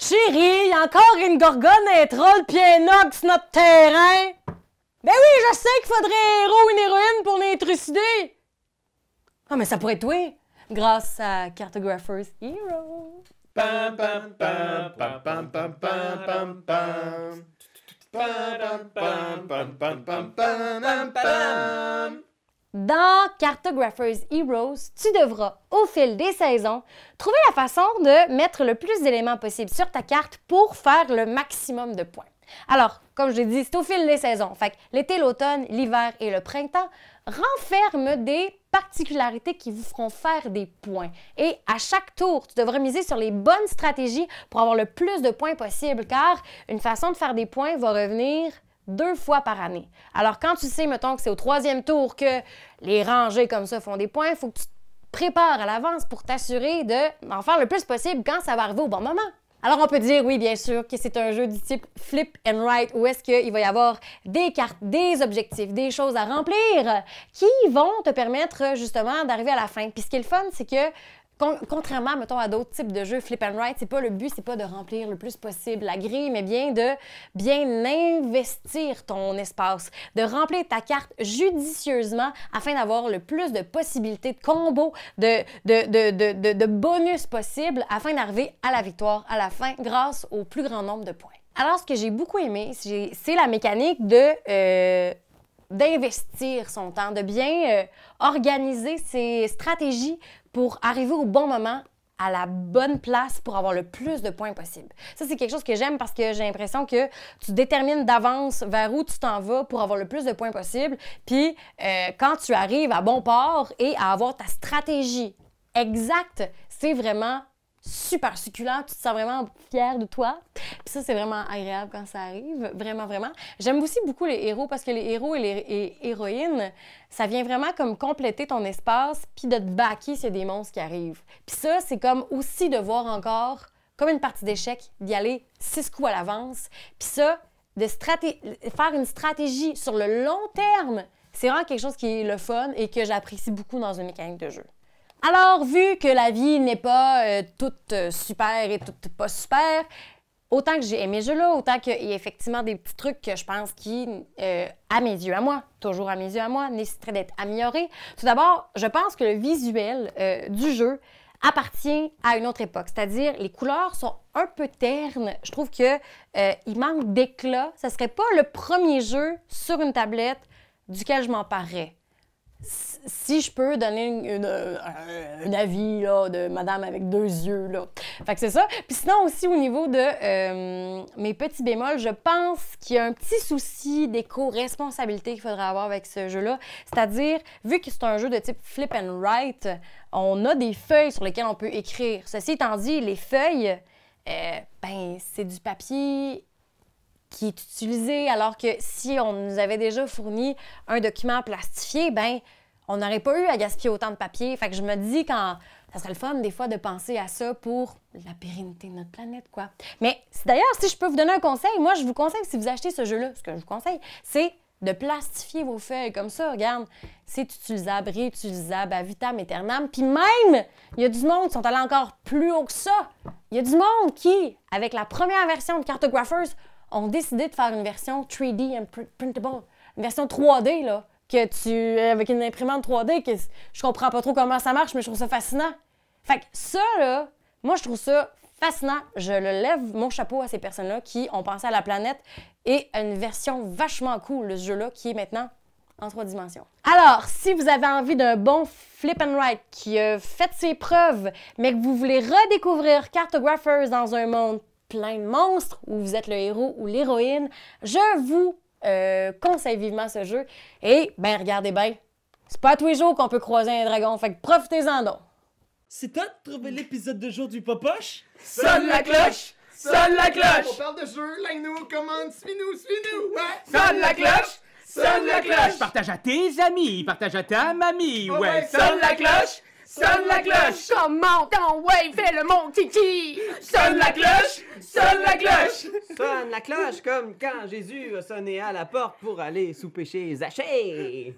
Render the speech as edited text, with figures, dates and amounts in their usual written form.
Chérie, y a encore une gorgone, un troll pis un ogre sur notre terrain. Ben oui, je sais qu'il faudrait un héros ou une héroïne pour les trucider. Ah, mais ça pourrait être toi, grâce à Cartographer's Hero. Pam pam pam pam pam pam pam pam pam. Pam pam pam pam pam pam pam. Dans Cartographer's Heroes, tu devras, au fil des saisons, trouver la façon de mettre le plus d'éléments possible sur ta carte pour faire le maximum de points. Alors, comme je l'ai dit, c'est au fil des saisons. Fait que l'été, l'automne, l'hiver et le printemps renferment des particularités qui vous feront faire des points. Et à chaque tour, tu devras miser sur les bonnes stratégies pour avoir le plus de points possible, car une façon de faire des points va revenir 2 fois par année. Alors, quand tu sais, mettons, que c'est au 3e tour que les rangées comme ça font des points, il faut que tu te prépares à l'avance pour t'assurer d'en faire le plus possible quand ça va arriver au bon moment. Alors, on peut dire, oui, bien sûr, que c'est un jeu du type flip and write, où est-ce qu'il va y avoir des cartes, des objectifs, des choses à remplir qui vont te permettre, justement, d'arriver à la fin. Puis ce qui est le fun, c'est que contrairement, mettons, à d'autres types de jeux flip and write, le but, c'est pas de remplir le plus possible la grille, mais bien de bien investir ton espace, de remplir ta carte judicieusement afin d'avoir le plus de possibilités de combos, de bonus possibles afin d'arriver à la victoire à la fin grâce au plus grand nombre de points. Alors, ce que j'ai beaucoup aimé, c'est la mécanique d'investir son temps, de bien organiser ses stratégies pour arriver au bon moment, à la bonne place pour avoir le plus de points possible. Ça, c'est quelque chose que j'aime parce que j'ai l'impression que tu détermines d'avance vers où tu t'en vas pour avoir le plus de points possible. Puis, quand tu arrives à bon port et à avoir ta stratégie exacte, c'est vraiment super succulent, tu te sens vraiment fier de toi. Puis ça, c'est vraiment agréable quand ça arrive, vraiment, vraiment. J'aime aussi beaucoup les héros parce que les héros et les héroïnes, ça vient vraiment comme compléter ton espace puis de te backer s'il y a des monstres qui arrivent. Puis ça, c'est comme aussi de voir encore, comme une partie d'échecs, d'y aller 6 coups à l'avance. Puis ça, faire une stratégie sur le long terme, c'est vraiment quelque chose qui est le fun et que j'apprécie beaucoup dans une mécanique de jeu. Alors, vu que la vie n'est pas toute super et toute pas super, autant que j'ai aimé ce jeu-là, autant qu'il y a effectivement des petits trucs que je pense qui, à mes yeux à moi, toujours à mes yeux à moi, nécessiteraient d'être améliorés. Tout d'abord, je pense que le visuel du jeu appartient à une autre époque, c'est-à-dire les couleurs sont un peu ternes. Je trouve qu'il manque d'éclat. Ce ne serait pas le premier jeu sur une tablette duquel je m'emparerais. Si je peux donner un avis là, de madame avec 2 yeux, là. Fait que c'est ça. Puis sinon aussi au niveau de mes petits bémols, je pense qu'il y a un petit souci d'éco-responsabilité qu'il faudrait avoir avec ce jeu-là. C'est-à-dire, vu que c'est un jeu de type flip and write, on a des feuilles sur lesquelles on peut écrire. Ceci étant dit, les feuilles, c'est du papier qui est utilisé, alors que si on nous avait déjà fourni un document plastifié, on n'aurait pas eu à gaspiller autant de papier. Fait que je me dis ça serait le fun des fois de penser à ça pour la pérennité de notre planète, quoi. Mais d'ailleurs, si je peux vous donner un conseil, moi je vous conseille, si vous achetez ce jeu-là, ce que je vous conseille, c'est de plastifier vos feuilles comme ça, regarde, c'est utilisable, réutilisable, à vitam aeternam. Puis même, il y a du monde qui sont allés encore plus haut que ça. Il y a du monde qui, avec la première version de Cartographers, ont décidé de faire une version 3D and printable, une version 3D, là, avec une imprimante 3D, que je comprends pas trop comment ça marche, mais je trouve ça fascinant. Fait que ça, là, moi, je trouve ça fascinant. Je le lève mon chapeau à ces personnes-là qui ont pensé à la planète et à une version vachement cool de ce jeu-là qui est maintenant en 3 dimensions. Alors, si vous avez envie d'un bon flip and write qui a fait ses preuves, mais que vous voulez redécouvrir Cartographers dans un monde plein de monstres, où vous êtes le héros ou l'héroïne, je vous conseille vivement ce jeu. Et, regardez bien, c'est pas tous les jours qu'on peut croiser un dragon, fait que profitez-en donc. C'est toi de trouver l'épisode de jour du Popoche? Sonne la cloche! Sonne la cloche! On parle de jeu, like-nous, commande, suis-nous, ouais! Sonne la cloche! Sonne la cloche! Partage à tes amis, partage à ta mamie, ouais! Sonne la cloche! Sonne la cloche! Comment ton ouais, fais le mon kiki! Sonne la cloche! Sonne la cloche! Sonne la cloche comme quand Jésus a sonné à la porte pour aller souper chez Zachée.